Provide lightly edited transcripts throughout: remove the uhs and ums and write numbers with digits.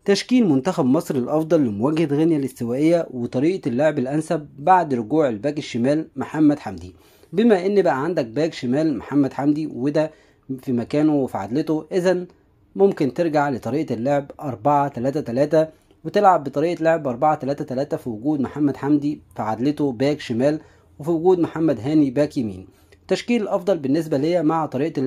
تشكيل منتخب مصر الأفضل لمواجهة غينيا الاستوائية وطريقة اللعب الأنسب بعد رجوع الباك الشمال محمد حمدي. بما إن بقى عندك باك شمال محمد حمدي وده في مكانه وفي عدلته، إذا ممكن ترجع لطريقة اللعب 4-3-3 وتلعب بطريقة لعب 4-3-3 في وجود محمد حمدي في عدلته باك شمال وفي وجود محمد هاني باك يمين. التشكيل الأفضل بالنسبة ليا مع طريقة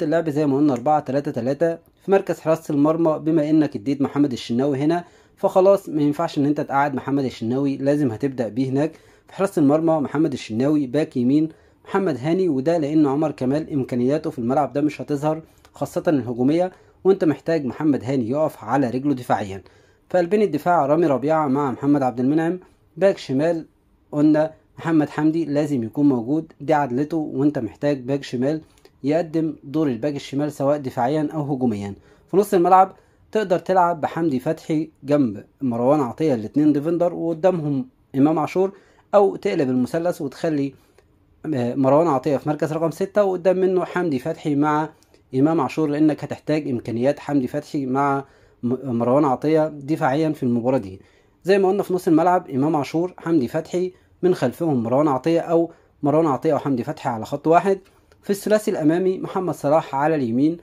اللعب زي ما قلنا 4-3-3 في مركز حراسة المرمى. بما انك اديت محمد الشناوي هنا فخلاص ما ينفعش ان انت تقعد محمد الشناوي، لازم هتبدأ بيه هناك في حراسة المرمى. محمد الشناوي باك يمين محمد هاني، وده لان عمر كمال امكانياته في الملعب ده مش هتظهر خاصة الهجومية، وانت محتاج محمد هاني يقف على رجله دفاعيا. في قلبين الدفاع رامي ربيعة مع محمد عبد المنعم. باك شمال قلنا محمد حمدي لازم يكون موجود، دي عدلته، وانت محتاج باك شمال يقدم دور الباك الشمال سواء دفاعيا او هجوميا. في نص الملعب تقدر تلعب بحمدي فتحي جنب مروان عطية الاتنين ديفندر وقدامهم امام عاشور، او تقلب المثلث وتخلي مروان عطية في مركز رقم 6 وقدام منه حمدي فتحي مع امام عاشور، لانك هتحتاج امكانيات حمدي فتحي مع مروان عطية دفاعيا في المباراة دي. زي ما قلنا في نص الملعب امام عاشور حمدي فتحي، من خلفهم مروان عطية او مروان عطية وحمدي فتحي على خط واحد. في الثلاثي الامامي محمد صلاح على اليمين،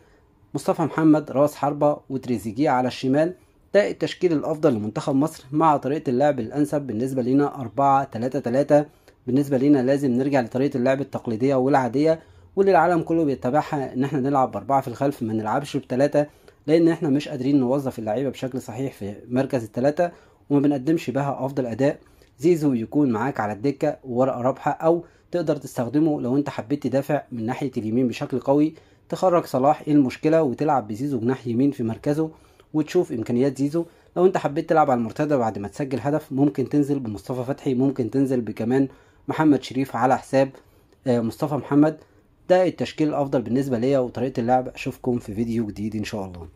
مصطفى محمد راس حربة وتريزيجيه على الشمال. ده التشكيل الافضل لمنتخب مصر مع طريقة اللعب الانسب بالنسبة لنا 4-3-3. بالنسبة لنا لازم نرجع لطريقة اللعب التقليدية والعادية واللي العالم كله بيتبعها، ان احنا نلعب ب4 في الخلف، ما نلعبش ب3، لان احنا مش قادرين نوظف اللعيبة بشكل صحيح في مركز ال3 وما بنقدمش بها افضل اداء. زيزو يكون معاك على الدكة وورقة رابحة، او تقدر تستخدمه لو انت حبيت تدافع من ناحية اليمين بشكل قوي، تخرج صلاح ايه المشكلة وتلعب بزيزو جناح يمين في مركزه وتشوف امكانيات زيزو. لو انت حبيت تلعب على المرتدى بعد ما تسجل هدف ممكن تنزل بمصطفى فتحي، ممكن تنزل بكمان محمد شريف على حساب مصطفى محمد. ده التشكيل الافضل بالنسبة ليا وطريقة اللعب. اشوفكم في فيديو جديد ان شاء الله.